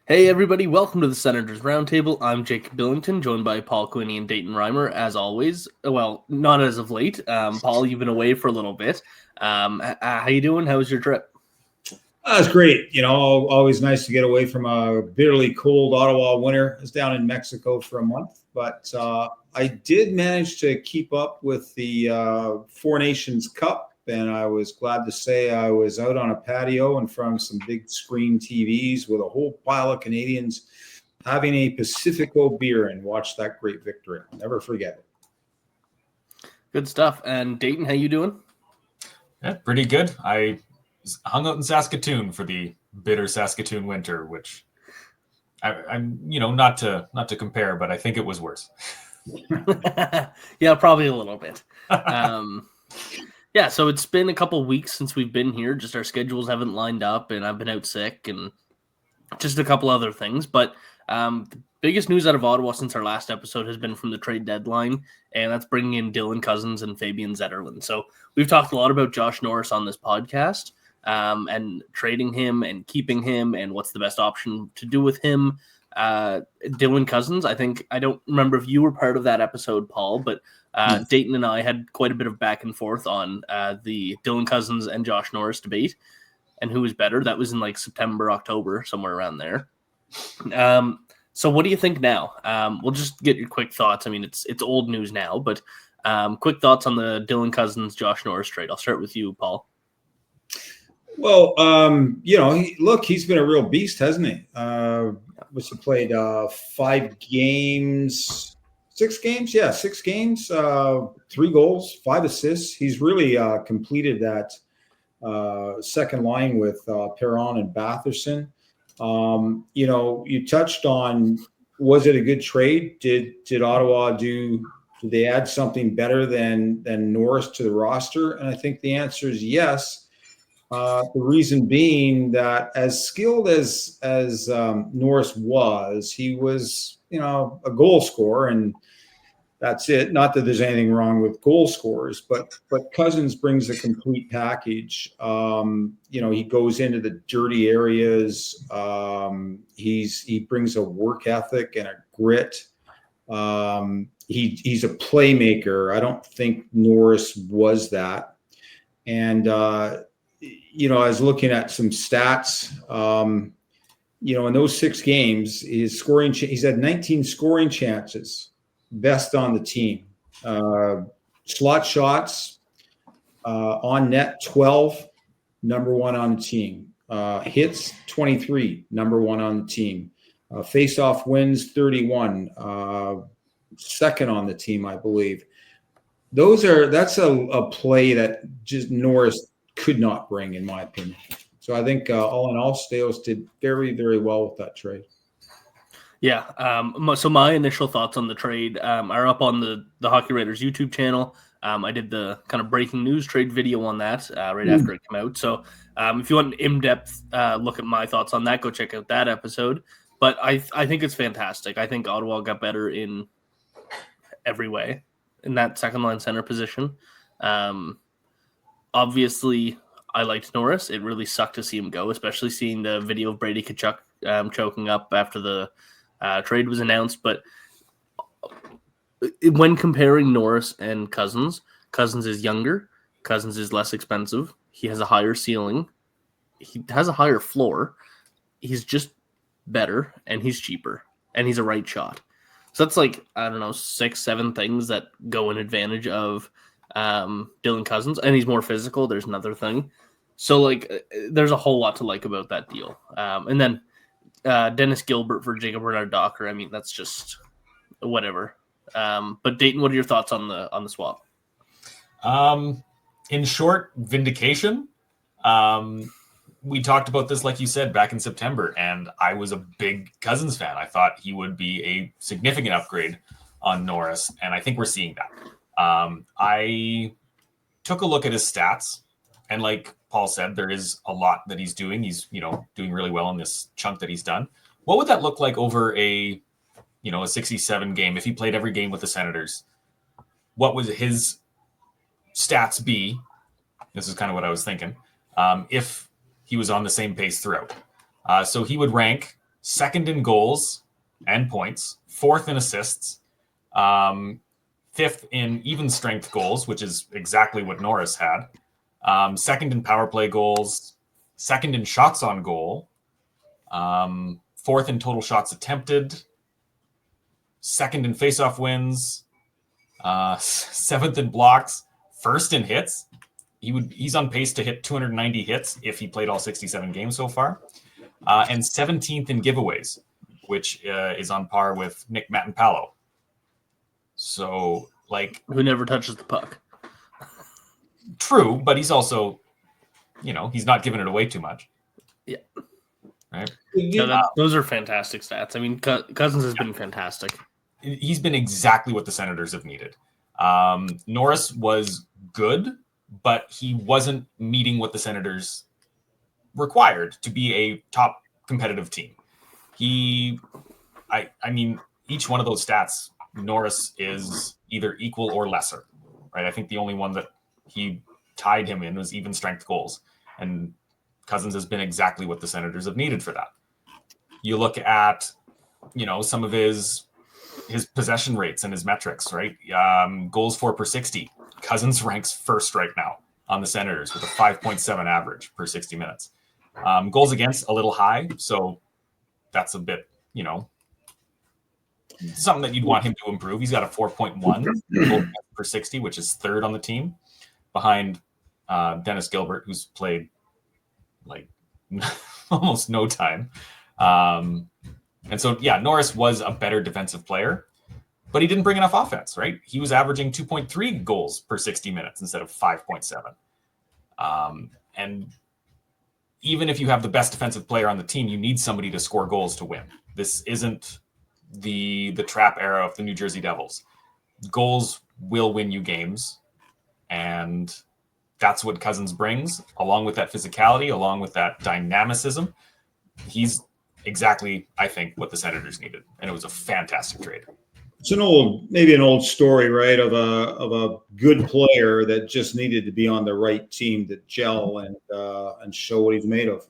Hey everybody, welcome to the Senators Roundtable. I'm Jacob Billington, joined by Paul, Quinney, and Dayton Reimer, as always. Well, not as of late. Paul, you've been away for a little bit. How you doing? How was your trip? That's great. Always nice to get away from a bitterly cold Ottawa winter. I was down in Mexico for a month, but I did manage to keep up with the Four Nations Cup, and I was glad to say I was out on a patio in front of some big screen TVs with a whole pile of Canadians having a Pacifico beer and watched that great victory. I'll never forget it. Good stuff. And Dayton, how you doing? Yeah, pretty good. I hung out in Saskatoon for the bitter Saskatoon winter, which I'm not to compare, but I think it was worse. Yeah, probably a little bit. Yeah, so it's been a couple weeks since we've been here. Just our schedules haven't lined up, and I've been out sick, and just a couple other things. But the biggest news out of Ottawa since our last episode has been from the trade deadline, and that's bringing in Dylan Cozens and Fabian Zetterlund. So we've talked a lot about Josh Norris on this podcast, and trading him and keeping him, and what's the best option to do with him. Dylan Cozens, I don't remember if you were part of that episode, Paul, but Dayton and I had quite a bit of back and forth on the Dylan Cozens and Josh Norris debate and who was better. That was in like September, October, somewhere around there. So what do you think now? We'll just get your quick thoughts. I mean, it's old news now, but quick thoughts on the Dylan Cozens, Josh Norris trade. I'll start with you, Paul. Well, he's been a real beast, hasn't he? Must have played 5 games, 6 games. Yeah, 6 games, 3 goals, 5 assists. He's really completed that second line with Perron and Batherson. You touched on, was it a good trade? Did Ottawa did they add something better than Norris to the roster? And I think the answer is yes. The reason being that as skilled as Norris was, he was, a goal scorer, and that's it. Not that there's anything wrong with goal scorers, but Cozens brings a complete package. He goes into the dirty areas. He brings a work ethic and a grit. He's a playmaker. I don't think Norris was that. And I was looking at some stats. In those 6 games, he's had 19 scoring chances, best on the team. Slot shots on net 12, number 1 on the team. Hits 23, number 1 on the team. Face-off wins 31, second on the team, I believe. That's a play that just Norris could not bring, in my opinion. So I think all in all, Steos did very, very well with that trade. Yeah. So my initial thoughts on the trade are up on the Hockey Writers YouTube channel. I did the kind of breaking news trade video on that right after it came out. So if you want an in-depth look at my thoughts on that, go check out that episode. But I think it's fantastic. I think Ottawa got better in every way in that second line center position. Obviously, I liked Norris. It really sucked to see him go, especially seeing the video of Brady Tkachuk choking up after the trade was announced. But when comparing Norris and Cozens, Cozens is younger. Cozens is less expensive. He has a higher ceiling. He has a higher floor. He's just better, and he's cheaper, and he's a right shot. So that's 6-7 things that go in advantage of Dylan Cozens, and he's more physical. There's another thing. So there's a whole lot to like about that deal. And then Dennis Gilbert for Jacob Bernard-Docker. I mean, that's just whatever. But Dayton, what are your thoughts on the swap? In short, vindication. We talked about this, like you said, back in September, and I was a big Cozens fan. I thought he would be a significant upgrade on Norris, and I think we're seeing that. I took a look at his stats, and like Paul said, there is a lot that he's doing. He's, doing really well in this chunk that he's done. What would that look like over a 67 game? If he played every game with the Senators, what would his stats be? This is kind of what I was thinking. If he was on the same pace throughout. So he would rank second in goals and points, fourth in assists, fifth in even strength goals, which is exactly what Norris had, second in power play goals, second in shots on goal, fourth in total shots attempted, second in faceoff wins, seventh in blocks, first in hits. He's on pace to hit 290 hits if he played all 67 games so far, and 17th in giveaways, which is on par with Nick Matanpalo. So, like, who never touches the puck. True, but he's also, he's not giving it away too much. Yeah. Right. Those are fantastic stats. I mean, Cozens has been fantastic. He's been exactly what the Senators have needed. Norris was good, but he wasn't meeting what the Senators required to be a top competitive team. I mean, each one of those stats, Norris is either equal or lesser, right? I think the only one that he tied him in was even strength goals. And Cozens has been exactly what the Senators have needed for that. You look at, some of his possession rates and his metrics, right? Goals for per 60. Cozens ranks first right now on the Senators with a 5.7 average per 60 minutes. Goals against a little high, so that's a bit, something that you'd want him to improve. He's got a 4.1 per 60, which is third on the team, behind Dennis Gilbert, who's played like almost no time. And so, Norris was a better defensive player, but he didn't bring enough offense, right? He was averaging 2.3 goals per 60 minutes instead of 5.7. And even if you have the best defensive player on the team, you need somebody to score goals to win. This isn't the trap era of the New Jersey Devils. Goals will win you games, and that's what Cozens brings, along with that physicality, along with that dynamicism. He's exactly, I think, what the Senators needed, and it was a fantastic trade. It's maybe an old story, right, of a good player that just needed to be on the right team to gel and show what he's made of.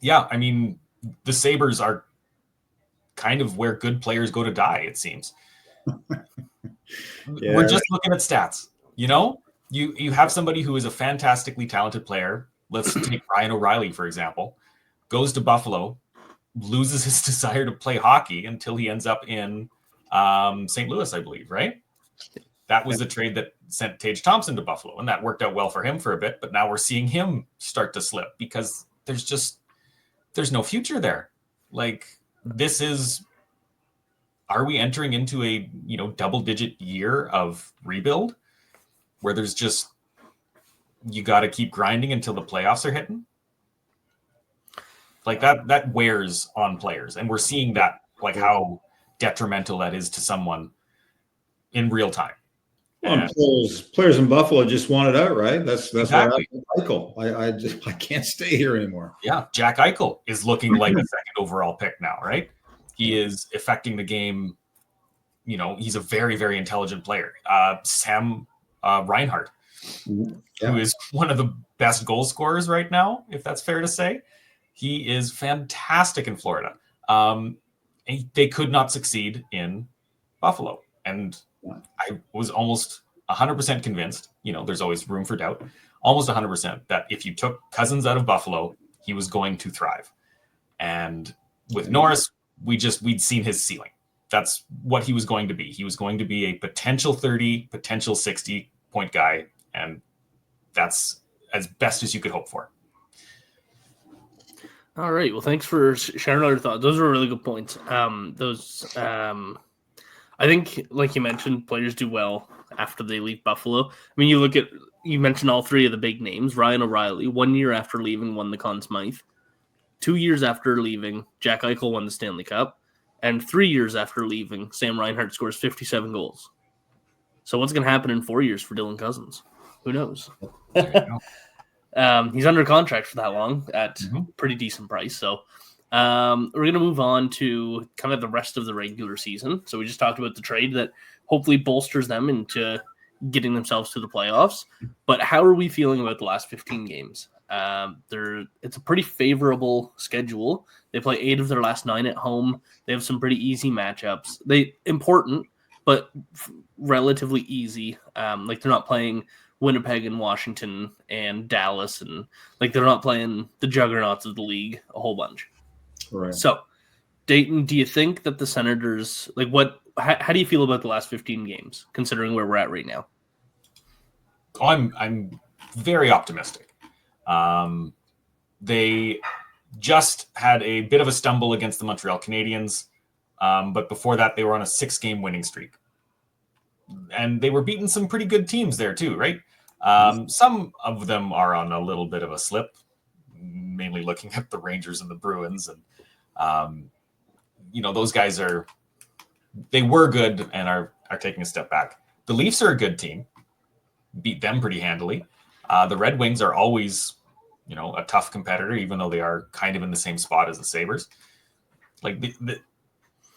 Yeah, I mean, the Sabres are kind of where good players go to die, it seems. Yeah. We're just looking at stats. You have somebody who is a fantastically talented player. Let's take Ryan O'Reilly, for example. Goes to Buffalo, loses his desire to play hockey until he ends up in St. Louis, I believe, right? That was the trade that sent Tage Thompson to Buffalo, and that worked out well for him for a bit, but now we're seeing him start to slip because there's no future there. Like, are we entering into a, double-digit year of rebuild where there's just, you got to keep grinding until the playoffs are hitting? Like, that wears on players, and we're seeing that, like, how detrimental that is to someone in real time. Well, players in Buffalo just want it out, right? That's exactly. What Eichel. I can't stay here anymore. Yeah, Jack Eichel is looking like a second overall pick now, right? He is affecting the game. He's a very, very intelligent player. Sam Reinhart, who is one of the best goal scorers right now, if that's fair to say. He is fantastic in Florida. And they could not succeed in Buffalo. And I was almost 100% convinced, there's always room for doubt, almost 100% that if you took Cozens out of Buffalo, he was going to thrive. And with Norris, we'd seen his ceiling. That's what he was going to be. He was going to be a potential 30, potential 60 point guy. And that's as best as you could hope for. All right. Well, thanks for sharing all your thoughts. Those were really good points. I think, like you mentioned, players do well after they leave Buffalo. I mean, you mentioned all three of the big names. Ryan O'Reilly, 1 year after leaving, won the Conn Smythe. 2 years after leaving, Jack Eichel won the Stanley Cup. And 3 years after leaving, Sam Reinhart scores 57 goals. So what's going to happen in 4 years for Dylan Cozens? Who knows? He's under contract for that long at pretty decent price. So we're going to move on to kind of the rest of the regular season. So we just talked about the trade that hopefully bolsters them into getting themselves to the playoffs. But how are we feeling about the last 15 games? It's a pretty favorable schedule. They play 8 of their last 9 at home. They have some pretty easy matchups. Important, but relatively easy. Like they're not playing Winnipeg and Washington and Dallas, and like they're not playing the juggernauts of the league a whole bunch. Right. So, Dayton, do you think that the Senators, like how do you feel about the last 15 games, considering where we're at right now? I'm very optimistic. They just had a bit of a stumble against the Montreal Canadiens, but before that, they were on a 6-game winning streak. And they were beating some pretty good teams there too, right? Some of them are on a little bit of a slip, mainly looking at the Rangers and the Bruins. And, those guys they were good and are taking a step back. The Leafs are a good team, beat them pretty handily. The Red Wings are always, a tough competitor, even though they are kind of in the same spot as the Sabres. Like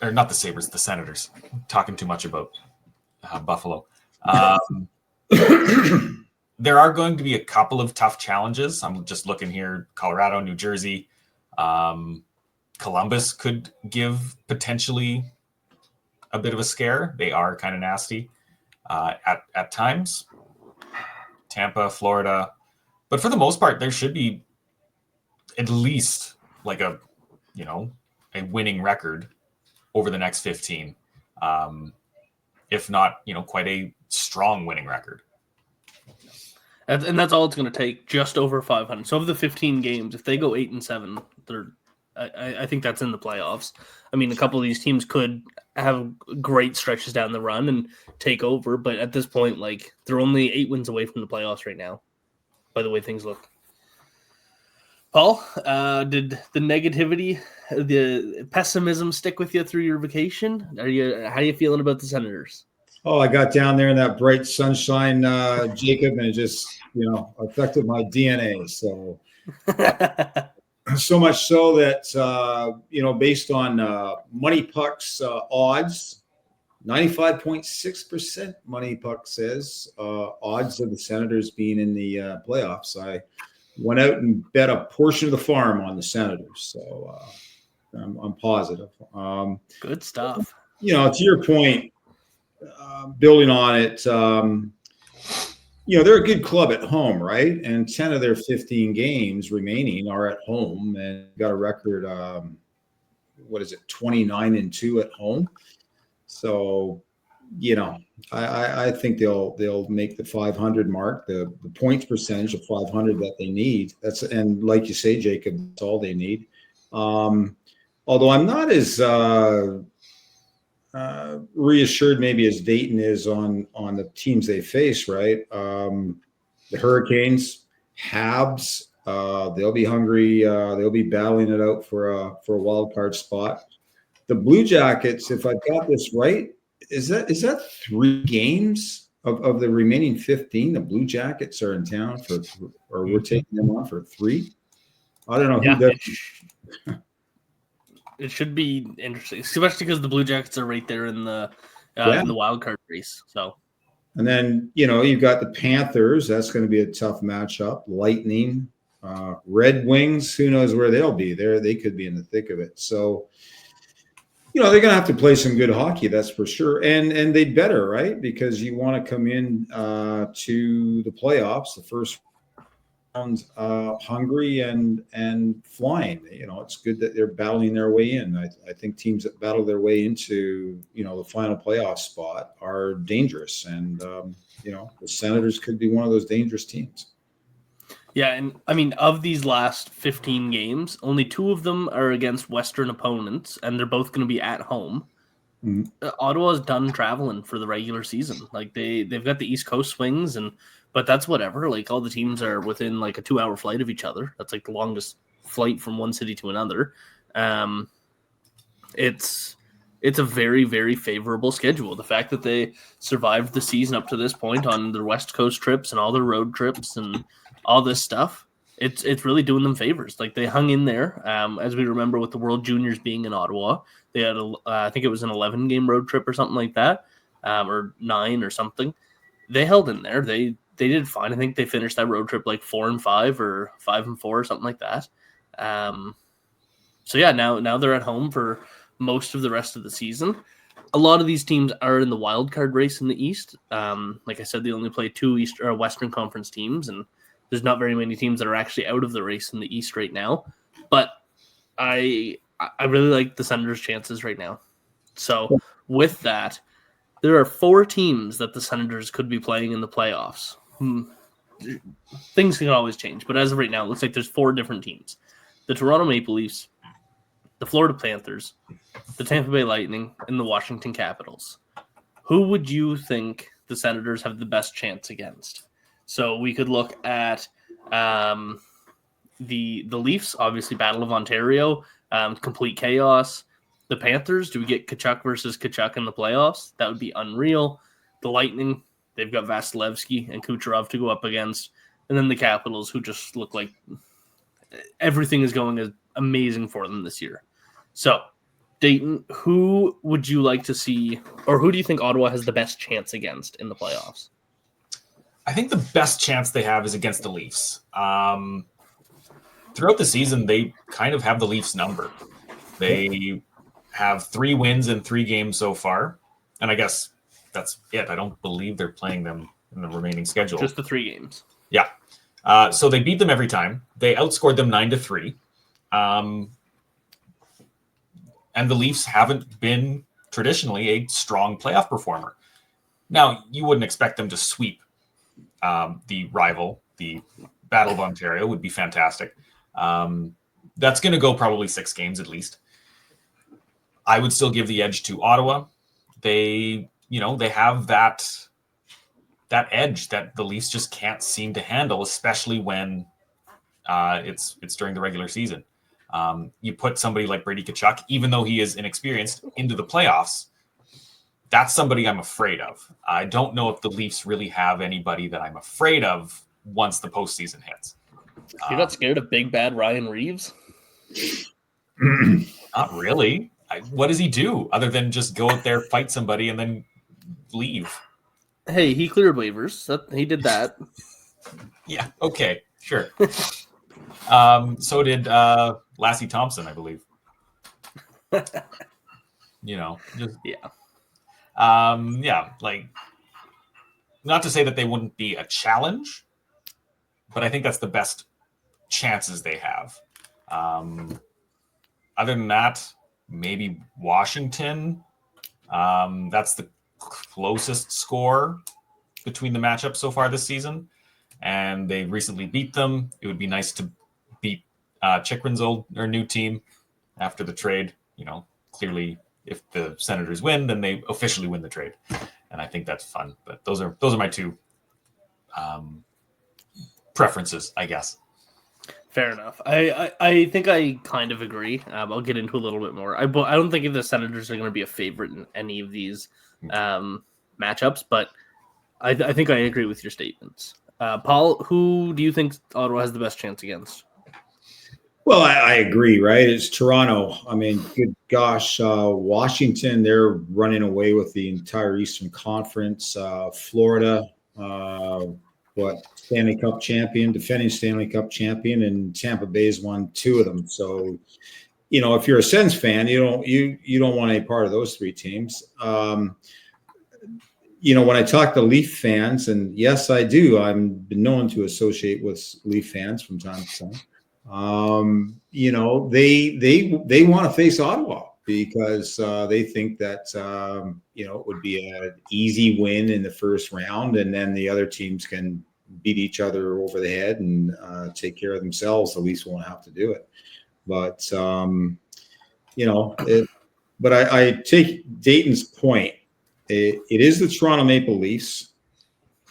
or not the Sabres, the Senators. I'm talking too much about Buffalo. There are going to be a couple of tough challenges. I'm just looking here: Colorado, New Jersey, Columbus could give potentially a bit of a scare. They are kind of nasty at times. Tampa, Florida, but for the most part, there should be at least like a winning record over the next 15. If not, quite a strong winning record. And that's all it's going to take, just over 500. So of the 15 games, if they go 8-7, I think that's in the playoffs. I mean, a couple of these teams could have great stretches down the run and take over, but at this point, like, they're only 8 wins away from the playoffs right now, by the way things look. Paul, did the negativity, the pessimism stick with you through your vacation? How are you feeling about the Senators? Oh, I got down there in that bright sunshine, Jacob, and it just, affected my DNA. So, so much so that, based on Money Puck's odds, 95.6% Money Puck says odds of the Senators being in the playoffs. I went out and bet a portion of the farm on the Senators. So I'm positive. Good stuff. To your point, building on it, they're a good club at home, right? And 10 of their 15 games remaining are at home, and got a record, 29-2 at home. So, I think they'll make the 500 mark, the points percentage of 500 that they need. And like you say, Jacob, that's all they need. Although I'm not as reassured maybe as Dayton is on the teams they face, right? The Hurricanes, Habs, they'll be hungry. They'll be battling it out for a wild card spot. The Blue Jackets, if I've got this right, is that 3 games of the remaining 15? The Blue Jackets are in town or we're taking them on for 3. I don't know who that. It should be interesting, especially because the Blue Jackets are right there in the wild card race. So, and then you've got the Panthers. That's going to be a tough matchup. Lightning, Red Wings. Who knows where they'll be? They could be in the thick of it. So, they're going to have to play some good hockey. That's for sure. And they'd better, right? Because you want to come in to the playoffs, the first round, hungry and flying. It's good that they're battling their way in. I think teams that battle their way into the final playoff spot are dangerous, and the Senators could be one of those dangerous teams. Yeah, and I mean, of these last 15 games, only 2 of them are against Western opponents, and they're both going to be at home. Mm-hmm. Ottawa's done traveling for the regular season. Like they've got the East Coast swings, but that's whatever. Like all the teams are within like a 2-hour flight of each other. That's like the longest flight from one city to another. It's a very, very favorable schedule. The fact that they survived the season up to this point on their West Coast trips and all their road trips and all this stuff, it's really doing them favors. Like they hung in there. As we remember with the World Juniors being in Ottawa, they had I think it was an 11-game road trip or something like that, or 9 or something. they held in there. They did fine. I think they finished that road trip like 4-5 or 5-4 or something like that. So yeah, now they're at home for most of the rest of the season. A lot of these teams are in the wild card race in the East. Like I said, they only play 2 Western Conference teams, and there's not very many teams that are actually out of the race in the East right now. But I really like the Senators' chances right now. So with that, there are 4 teams that the Senators could be playing in the playoffs. Things can always change, but as of right now, it looks like there's 4 different teams. The Toronto Maple Leafs, the Florida Panthers, the Tampa Bay Lightning, and the Washington Capitals. Who would you think the Senators have the best chance against? So we could look at the Leafs, obviously Battle of Ontario, complete chaos. The Panthers, do we get Tkachuk versus Tkachuk in the playoffs? That would be unreal. The Lightning, they've got Vasilevsky and Kucherov to go up against. And then the Capitals, who just look like everything is going as amazing for them this year. So, Dayton, who would you like to see, or who do you think Ottawa has the best chance against in the playoffs? I think the best chance they have is against the Leafs. Throughout the season, they kind of have the Leafs number. They have 3 wins in 3 games so far, and I guess that's it. I don't believe they're playing them in the remaining schedule. Just the 3 games. Yeah. So they beat them every time. They outscored them 9-3. And the Leafs haven't been traditionally a strong playoff performer. Now, you wouldn't expect them to sweep the rival. The Battle of Ontario would be fantastic. That's going to go probably 6 games at least. I would still give the edge to Ottawa. They have that edge that the Leafs just can't seem to handle, especially when it's during the regular season. You put somebody like Brady Tkachuk, even though he is inexperienced, into the playoffs. That's somebody I'm afraid of. I don't know if the Leafs really have anybody that I'm afraid of once the postseason hits. You're not scared of big bad Ryan Reeves? Not really. What does he do other than just go out there, fight somebody, and then leave? Hey, he cleared waivers. He did that. Yeah, okay, sure. So did Lassie Thompson, I believe. Like, not to say that they wouldn't be a challenge, but I think that's the best chances they have. Other than that, maybe Washington. That's the closest score between the matchups so far this season, and they recently beat them. It would be nice to beat Chikrin's new team after the trade. Clearly, if the Senators win, then they officially win the trade, and I think that's fun. But those are my 2 preferences, I guess. Fair enough. I think I kind of agree. I'll get into a little bit more. I don't think the Senators are going to be a favorite in any of these matchups, but I think I agree with your statements. Paul, who do you think Ottawa has the best chance against? Well, I agree, right? It's Toronto. I mean, good gosh, Washington, they're running away with the entire Eastern Conference. Florida, Stanley Cup champion, defending Stanley Cup champion, and Tampa Bay's won 2 of them. So, if you're a Sens fan, you don't want any part of those 3 teams. When I talk to Leaf fans, and yes, I do, I've been known to associate with Leaf fans from time to time. They want to face Ottawa because they think that it would be an easy win in the first round, and then the other teams can beat each other over the head and take care of themselves. The Leafs won't have to do it. But but I take Dayton's point. It is the Toronto Maple Leafs,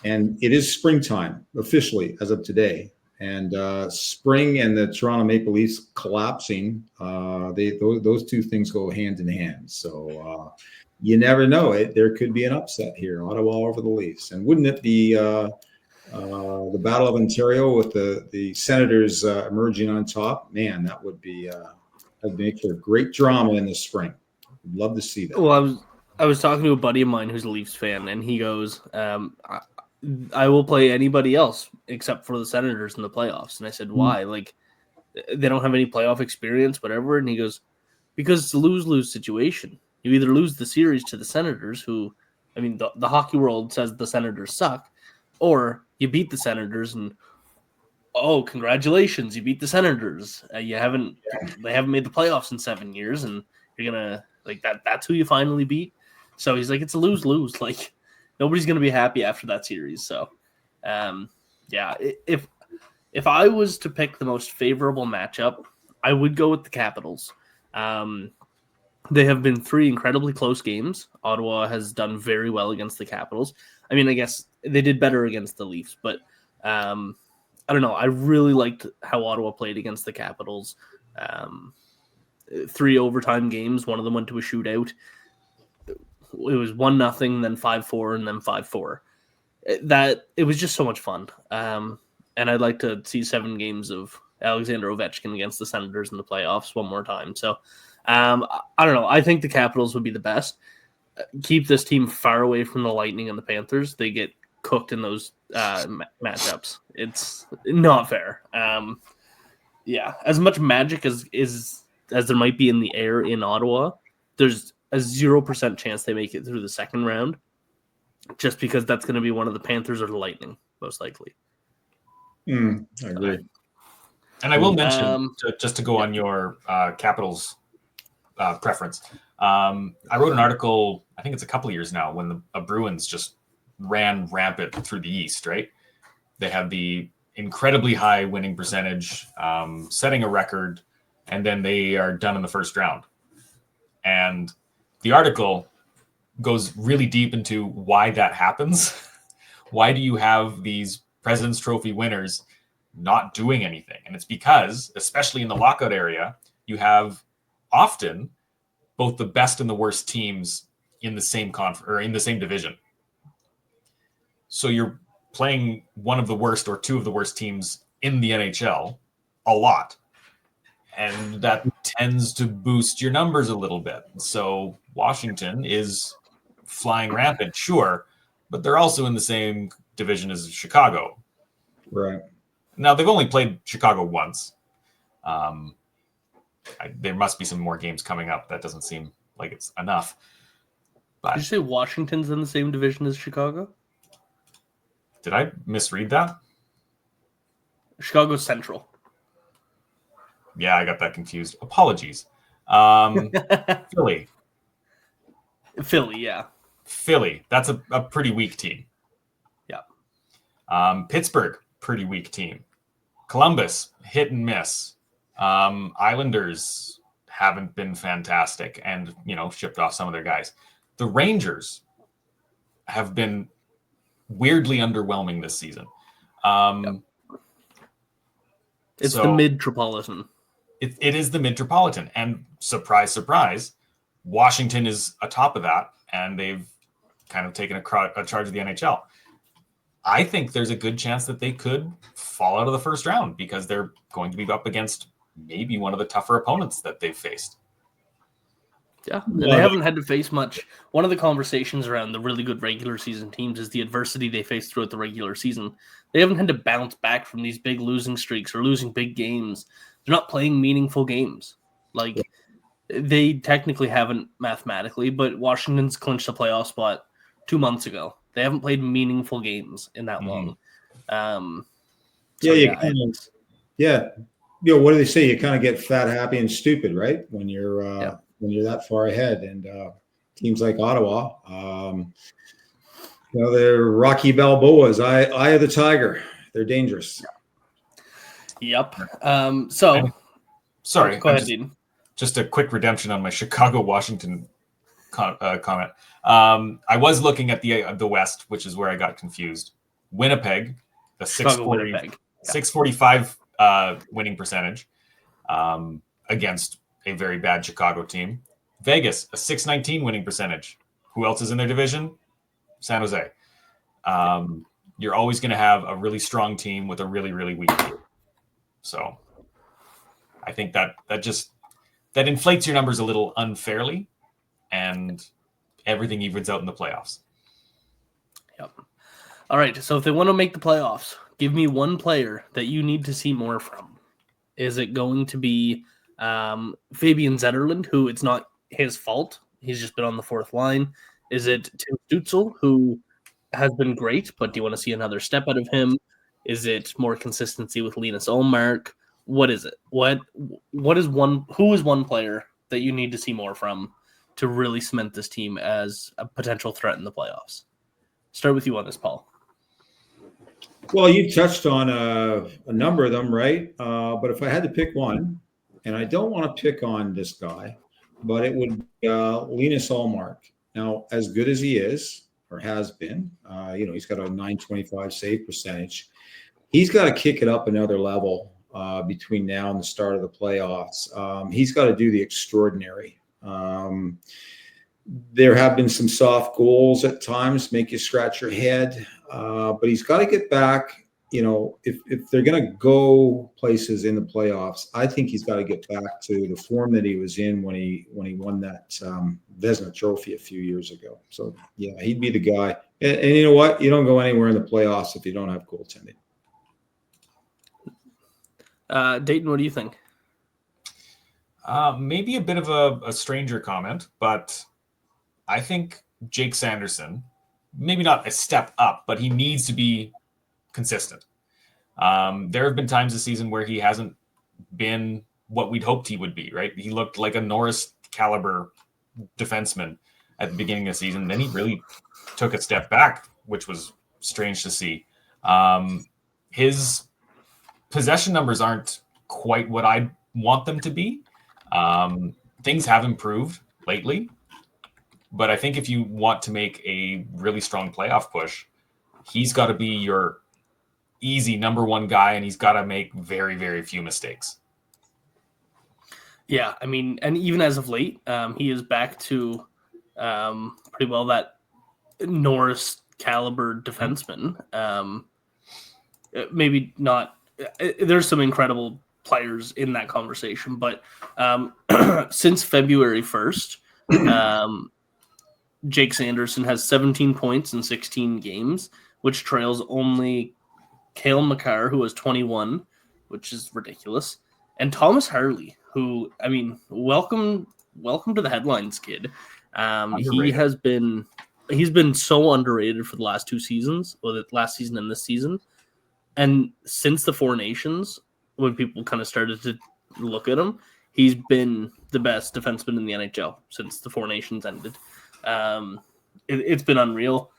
and it is springtime officially as of today. And spring and the Toronto Maple Leafs collapsing, those 2 things go hand in hand. So you never know. There could be an upset here, Ottawa over the Leafs. And wouldn't it be the Battle of Ontario with the Senators emerging on top? Man, that would make for great drama in the spring. I'd love to see that. Well, I was talking to a buddy of mine who's a Leafs fan, and he goes, I will play anybody else except for the Senators in the playoffs. And I said, why? Like, they don't have any playoff experience, whatever. And he goes, because it's a lose-lose situation. You either lose the series to the Senators, who, I mean, the hockey world says the Senators suck, or you beat the Senators and, oh, congratulations, you beat the Senators. They haven't made the playoffs in 7 years, and you're gonna like that. That's who you finally beat. So he's like, it's a lose-lose. Like, nobody's gonna be happy after that series. So, yeah, if I was to pick the most favorable matchup, I would go with the Capitals. They have been 3 incredibly close games. Ottawa has done very well against the Capitals. I mean, I guess they did better against the Leafs, but I don't know. I really liked how Ottawa played against the Capitals. 3 overtime games. One of them went to a shootout. It was 1-0, then 5-4, and then 5-4. It was just so much fun. And I'd like to see 7 games of Alexander Ovechkin against the Senators in the playoffs one more time. So, I don't know. I think the Capitals would be the best. Keep this team far away from the Lightning and the Panthers. They get cooked in those matchups. It's not fair. Yeah, as much magic as there might be in the air in Ottawa, there's a 0% chance they make it through the second round, just because that's going to be one of the Panthers or the Lightning, most likely. I agree. And I will mention, just to go on your Capitals preference, I wrote an article, I think it's a couple of years now, when the Bruins just ran rampant through the East, right? They had the incredibly high winning percentage, setting a record, and then they are done in the first round. And the article goes really deep into why that happens. Why do you have these President's Trophy winners not doing anything? And it's because, especially in the lockout area, you have often both the best and the worst teams in the same in the same division. So you're playing one of the worst or 2 of the worst teams in the NHL a lot. And that tends to boost your numbers a little bit. So Washington is flying rampant, sure, but they're also in the same division as Chicago. Right. Now, they've only played Chicago once. There must be some more games coming up. That doesn't seem like it's enough. But, did you say Washington's in the same division as Chicago? Did I misread that? Chicago Central. Yeah, I got that confused. Apologies. Philly. Yeah. Philly. That's a pretty weak team. Yeah. Pittsburgh, pretty weak team. Columbus, hit and miss. Islanders haven't been fantastic and, shipped off some of their guys. The Rangers have been weirdly underwhelming this season. It's the Mid-Tropolitan. It is the Mid-Tropolitan. And surprise, surprise, Washington is atop of that, and they've kind of taken a charge of the NHL. I think there's a good chance that they could fall out of the first round because they're going to be up against maybe one of the tougher opponents that they've faced. Yeah, they haven't had to face much. One of the conversations around the really good regular season teams is the adversity they face throughout the regular season. They haven't had to bounce back from these big losing streaks or losing big games. They're not playing meaningful games. Like, they technically haven't mathematically, but Washington's clinched a playoff spot 2 months ago. They haven't played meaningful games in that long. What do they say? You kind of get fat, happy, and stupid, right? When you're that far ahead. And teams like Ottawa, they're Rocky Balboa's eye of the tiger. They're dangerous. Yep. Sorry, go ahead, Dean. Just a quick redemption on my Chicago-Washington comment. I was looking at the West, which is where I got confused. Winnipeg, the 645 winning percentage against a very bad Chicago team. Vegas, a 619 winning percentage. Who else is in their division? San Jose. You're always going to have a really strong team with a really, really weak team. So I think that inflates your numbers a little unfairly, and everything evens out in the playoffs. Yep. All right, so if they want to make the playoffs, give me one player that you need to see more from. Is it going to be Fabian Zetterlund, who it's not his fault? He's just been on the fourth line. Is it Tim Stützle, who has been great, but do you want to see another step out of him? Is it more consistency with Linus Ullmark? What is it? Who is one player that you need to see more from to really cement this team as a potential threat in the playoffs? Start with you on this, Paul. Well, you touched on a number of them, right? But if I had to pick one, and I don't want to pick on this guy, but it would be Linus Ullmark. Now, as good as he is, or has been, he's got a .925 save percentage. He's got to kick it up another level between now and the start of the playoffs. He's got to do the extraordinary. There have been some soft goals at times, make you scratch your head. But he's got to get back. If they're going to go places in the playoffs, I think he's got to get back to the form that he was in when he won that Vezina Trophy a few years ago. So, yeah, he'd be the guy. And you know what? You don't go anywhere in the playoffs if you don't have goaltending. Dayton, what do you think? Maybe a bit of a stranger comment, but I think Jake Sanderson, maybe not a step up, but he needs to be consistent. There have been times this season where he hasn't been what we'd hoped he would be, right? He looked like a Norris caliber defenseman at the beginning of the season. Then he really took a step back, which was strange to see. His possession numbers aren't quite what I want them to be. Things have improved lately, but I think if you want to make a really strong playoff push, he's got to be your easy number one guy, and he's got to make very, very few mistakes. Yeah, I mean, and even as of late, he is back to pretty well that Norris caliber defenseman. Maybe not. There's some incredible players in that conversation, but since February 1st, Jake Sanderson has 17 points in 16 games, which trails only Cale Makar, who has 21, which is ridiculous, and Thomas Harley, who, I mean, welcome to the headlines, kid. He's been so underrated for the last two seasons, or the last season and this season. And since the Four Nations, when people kind of started to look at him, he's been the best defenseman in the NHL since the Four Nations ended. It's been unreal.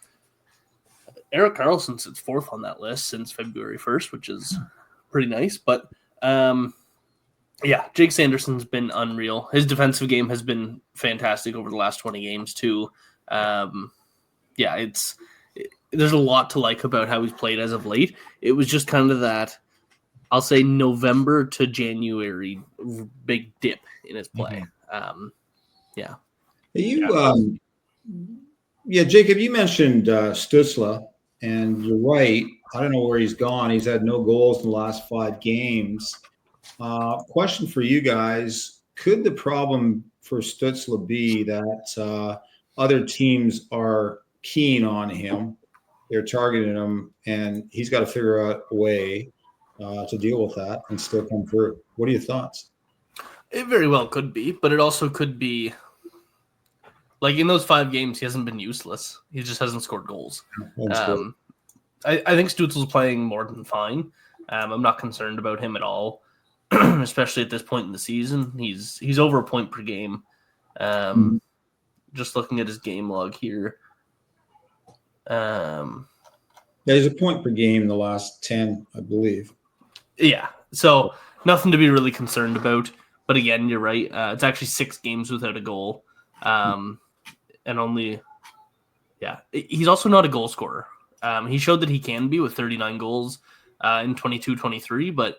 Erik Karlsson sits fourth on that list since February 1st, which is pretty nice. But Jake Sanderson's been unreal. His defensive game has been fantastic over the last 20 games too. There's a lot to like about how he's played as of late. It was just kind of that, I'll say, November to January big dip in his play. Jacob, you mentioned Stützle, and you're right. I don't know where he's gone. He's had no goals in the last 5 games. Question for you guys. Could the problem for Stützle be that other teams are keen on him? They're targeting him, and he's got to figure out a way to deal with that and still come through. What are your thoughts? It very well could be, but it also could be like in those 5 games, he hasn't been useless. He just hasn't scored goals. I think Stützle's playing more than fine. I'm not concerned about him at all, especially at this point in the season. He's over a point per game. Just looking at his game log here. He's a point per game in the last 10, I believe. Yeah, so nothing to be really concerned about. But again, you're right. It's actually 6 games without a goal. And only, he's also not a goal scorer. He showed that he can be with 39 goals in 22-23, but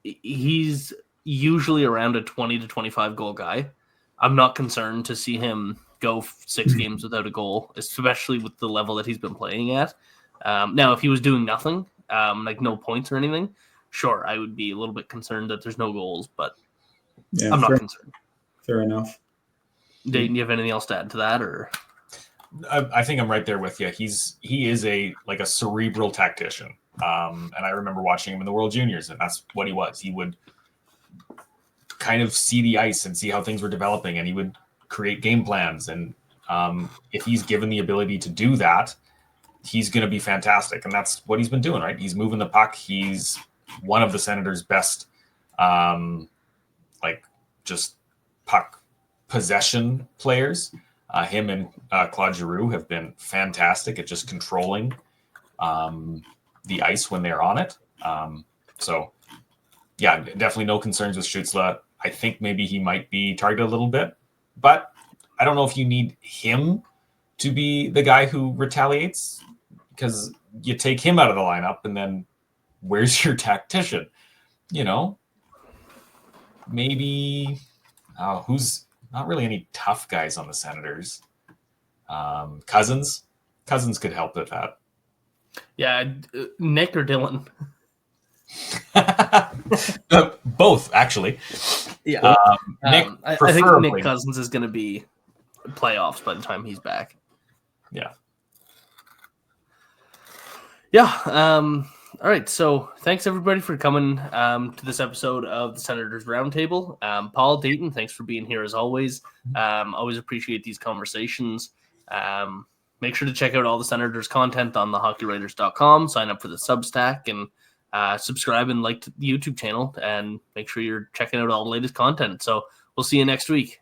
he's usually around a 20 to 25 goal guy. I'm not concerned to see him go 6 games without a goal, especially with the level that he's been playing at. Now, if he was doing nothing, like no points or anything, sure, I would be a little bit concerned that there's no goals, but I'm not concerned. Fair enough. Dayton, do you have anything else to add to that? Or I think I'm right there with you. He is a cerebral tactician. And I remember watching him in the World Juniors, and that's what he was. He would kind of see the ice and see how things were developing, and he would create game plans. And if he's given the ability to do that, he's going to be fantastic. And that's what he's been doing, right? He's moving the puck. He's one of the Senators' best, just puck possession players. Him and Claude Giroux have been fantastic at just controlling the ice when they're on it. So, yeah, definitely no concerns with Stützle. I think maybe he might be targeted a little bit, but I don't know if you need him to be the guy who retaliates, because you take him out of the lineup and then where's your tactician? Maybe who's not really any tough guys on the Senators. Cozens could help with that. Yeah, Nick or Dylan? Both, actually. Yeah. Nick, I think Nick Cozens is going to be playoffs by the time he's back. Yeah. Yeah. All right. So thanks, everybody, for coming to this episode of the Senators Roundtable. Paul, Dayton, thanks for being here as always. Always appreciate these conversations. Make sure to check out all the Senators content on the hockeywriters.com. Sign up for the Substack and subscribe and like the YouTube channel, and make sure you're checking out all the latest content. So we'll see you next week.